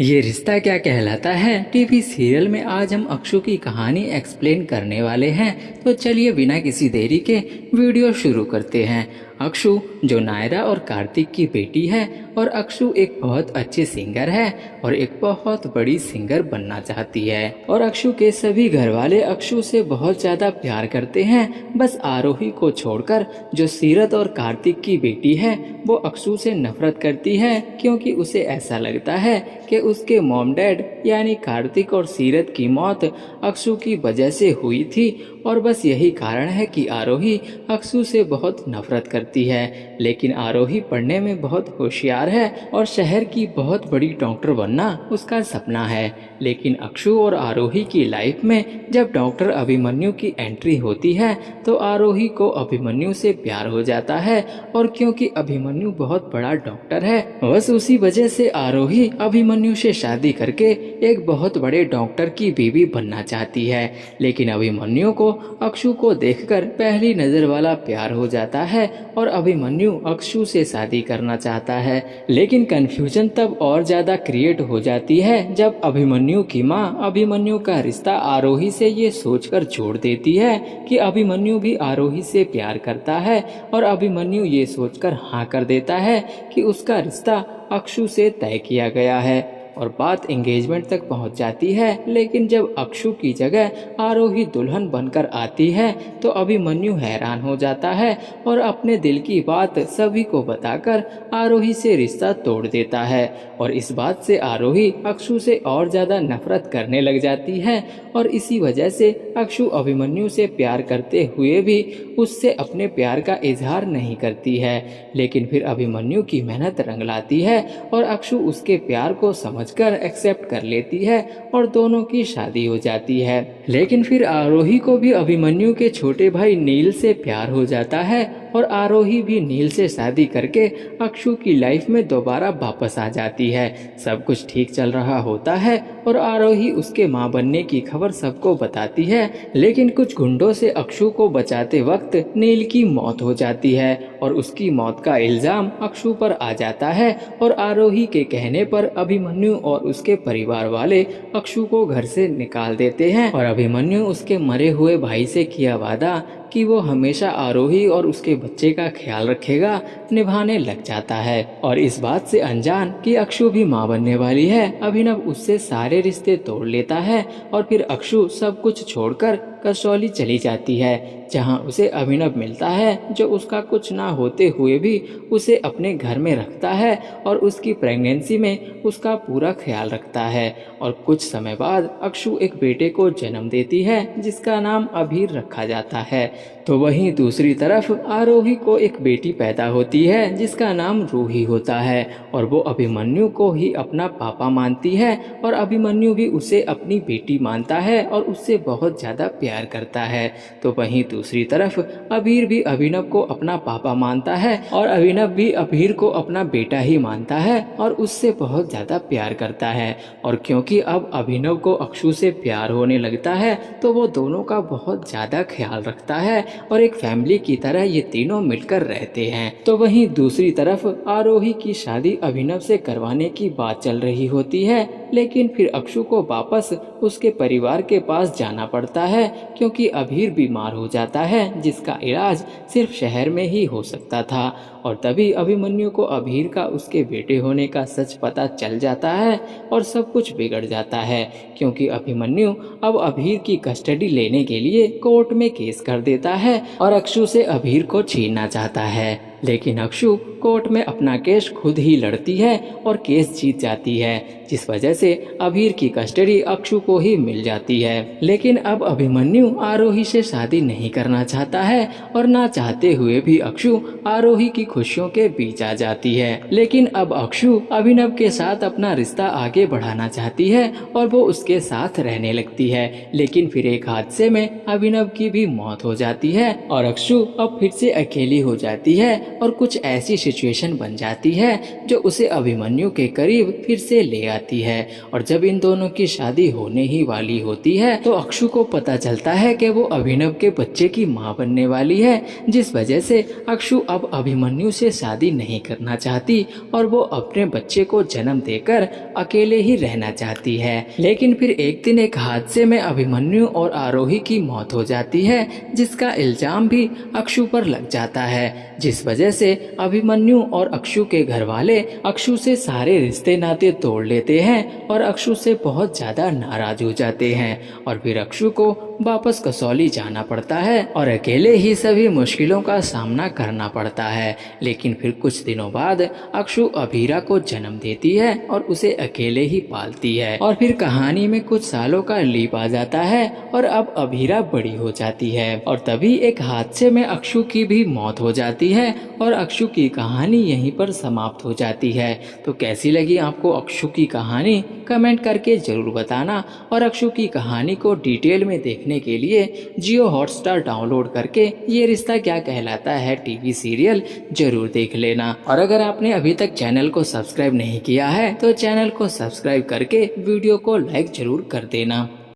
ये रिश्ता क्या कहलाता है टीवी सीरियल में आज हम अक्षु की कहानी एक्सप्लेन करने वाले हैं। तो चलिए बिना किसी देरी के वीडियो शुरू करते हैं। अक्षु जो नायरा और कार्तिक की बेटी है और अक्षु एक बहुत अच्छी सिंगर है और एक बहुत बड़ी सिंगर बनना चाहती है और अक्षु के सभी घर वाले अक्षु से बहुत ज्यादा प्यार करते हैं। बस आरोही को छोड़कर जो सीरत और कार्तिक की बेटी है वो अक्षु से नफरत करती है, क्योंकि उसे ऐसा लगता है कि उसके मॉम डैड यानी कार्तिक और सीरत की मौत अक्षु की वजह से हुई थी और बस यही कारण है कि आरोही अक्षु से बहुत नफरत करती है। लेकिन आरोही पढ़ने में बहुत होशियार है और शहर की बहुत बड़ी डॉक्टर बनना उसका सपना है। लेकिन अक्षु और आरोही की लाइफ में जब डॉक्टर अभिमन्यु की एंट्री होती है तो आरोही को अभिमन्यु से प्यार हो जाता है और क्योंकि अभिमन्यु बहुत बड़ा डॉक्टर है बस उसी वजह से आरोही अभिमन्यु से शादी करके एक बहुत बड़े डॉक्टर की बीवी बनना चाहती है। लेकिन अभिमन्यु को अक्षु को देखकर पहली नजर वाला प्यार हो जाता है और अभिमन्यु अक्षु से शादी करना चाहता है। लेकिन कंफ्यूजन तब और ज्यादा क्रिएट हो जाती है जब अभिमन्यु की माँ अभिमन्यु का रिश्ता आरोही से ये सोचकर जोड़ देती है कि अभिमन्यु भी आरोही से प्यार करता है और अभिमन्यु ये सोचकर हाँ कर देता है कि उसका रिश्ता अक्षु से तय किया गया है और बात एंगेजमेंट तक पहुंच जाती है। लेकिन जब अक्षु की जगह आरोही दुल्हन बनकर आती है तो अभिमन्यु हैरान हो जाता है और अपने दिल की बात सभी को बताकर आरोही से रिश्ता तोड़ देता है और इस बात से आरोही अक्षु से और ज्यादा नफरत करने लग जाती है और इसी वजह से अक्षु अभिमन्यु से प्यार करते हुए भी उससे अपने प्यार का इजहार नहीं करती है। लेकिन फिर अभिमन्यु की मेहनत रंग लाती है और अक्षु उसके प्यार को समझकर एक्सेप्ट कर लेती है और दोनों की शादी हो जाती है। लेकिन फिर आरोही को भी अभिमन्यु के छोटे भाई नील से प्यार हो जाता है और आरोही भी नील से शादी करके अक्षु की लाइफ में दोबारा वापस आ जाती है। सब कुछ ठीक चल रहा होता है और आरोही उसके मां बनने की खबर सबको बताती है। लेकिन कुछ गुंडों से अक्षु को बचाते वक्त नील की मौत हो जाती है और उसकी मौत का इल्जाम अक्षु पर आ जाता है और आरोही के कहने पर अभिमन्यु और उसके परिवार वाले अक्षु को घर से निकाल देते हैं और अभिमन्यु उसके मरे हुए भाई से किया वादा कि वो हमेशा आरोही और उसके बच्चे का ख्याल रखेगा निभाने लग जाता है। और इस बात से अनजान कि अक्षु भी मां बनने वाली है अभिनव उससे सारे रिश्ते तोड़ लेता है और फिर अक्षु सब कुछ छोड़कर कसौली चली जाती है जहां उसे अभिनव मिलता है जो उसका कुछ ना होते हुए भी उसे अपने घर में रखता है और उसकी प्रेगनेंसी में उसका पूरा ख्याल रखता है। और कुछ समय बाद अक्षु एक बेटे को जन्म देती है जिसका नाम अभीर रखा जाता है। तो वहीं दूसरी तरफ आरोही को एक बेटी पैदा होती है जिसका नाम रूही होता है और वो अभिमन्यु को ही अपना पापा मानती है और अभिमन्यु भी उसे अपनी बेटी मानता है और उससे बहुत ज्यादा प्यार करता है। तो वहीं दूसरी तरफ अभीर भी अभिनव को अपना पापा मानता है और अभिनव भी अभीर को अपना बेटा ही मानता है और उससे बहुत ज्यादा प्यार करता है। और क्योंकि अब अभिनव को अक्षु से प्यार होने लगता है तो वो दोनों का बहुत ज्यादा ख्याल रखता है और एक फैमिली की तरह ये तीनों मिलकर रहते हैं। तो वहीं दूसरी तरफ आरोही की शादी अभिनव से करवाने की बात चल रही होती है। लेकिन फिर अक्षु को वापस उसके परिवार के पास जाना पड़ता है क्योंकि अभीर बीमार हो जाता है जिसका इलाज सिर्फ शहर में ही हो सकता था। और तभी अभिमन्यु को अभीर का उसके बेटे होने का सच पता चल जाता है और सब कुछ बिगड़ जाता है क्योंकि अभिमन्यु अब अभीर की कस्टडी लेने के लिए कोर्ट में केस कर देता है और अक्षु से अभीर को छीनना चाहता है। लेकिन अक्षु कोर्ट में अपना केस खुद ही लड़ती है और केस जीत जाती है जिस वजह से अभीर की कस्टडी अक्षु को ही मिल जाती है। लेकिन अब अभिमन्यु आरोही से शादी नहीं करना चाहता है और ना चाहते हुए भी अक्षु आरोही की खुशियों के बीच आ जाती है। लेकिन अब अक्षु अभिनव के साथ अपना रिश्ता आगे बढ़ाना चाहती है और वो उसके साथ रहने लगती है। लेकिन फिर एक हादसे में अभिनव की भी मौत हो जाती है और अक्षु अब फिर से अकेली हो जाती है और कुछ ऐसी सिचुएशन बन जाती है जो उसे अभिमन्यु के करीब फिर से ले आती है। और जब इन दोनों की शादी होने ही वाली होती है तो अक्षु को पता चलता है कि वो अभिनव के बच्चे की मां बनने वाली है, जिस वजह से अक्षु अब अभिमन्यु से शादी नहीं करना चाहती और वो अपने बच्चे को जन्म देकर अकेले ही रहना चाहती है। लेकिन फिर एक दिन एक हादसे में अभिमन्यु और आरोही की मौत हो जाती है, जिसका इल्जाम भी अक्षु पर लग जाता है, जिस वजह से अभिमन्यु और अक्षु के घर वाले अक्षु से सारे रिश्ते नाते तोड़ लेते हैं और अक्षु से बहुत ज्यादा नाराज हो जाते हैं। और फिर अक्षु को वापस कसौली जाना पड़ता है और अकेले ही सभी मुश्किलों का सामना करना पड़ता है। लेकिन फिर कुछ दिनों बाद अक्षु अभीरा को जन्म देती है और उसे अकेले ही पालती है। और फिर कहानी में कुछ सालों का लीप आ जाता है और अब अभीरा बड़ी हो जाती है और तभी एक हादसे में अक्षु की भी मौत हो जाती है और अक्षु की कहानी यहीं पर समाप्त हो जाती है। तो कैसी लगी आपको अक्षु की कहानी, कमेंट करके जरूर बताना। और अक्षु की कहानी को डिटेल में देखने के लिए जियो हॉटस्टार डाउनलोड करके ये रिश्ता क्या कहलाता है टीवी सीरियल जरूर देख लेना। और अगर आपने अभी तक चैनल को सब्सक्राइब नहीं किया है तो चैनल को सब्सक्राइब करके वीडियो को लाइक जरूर कर देना।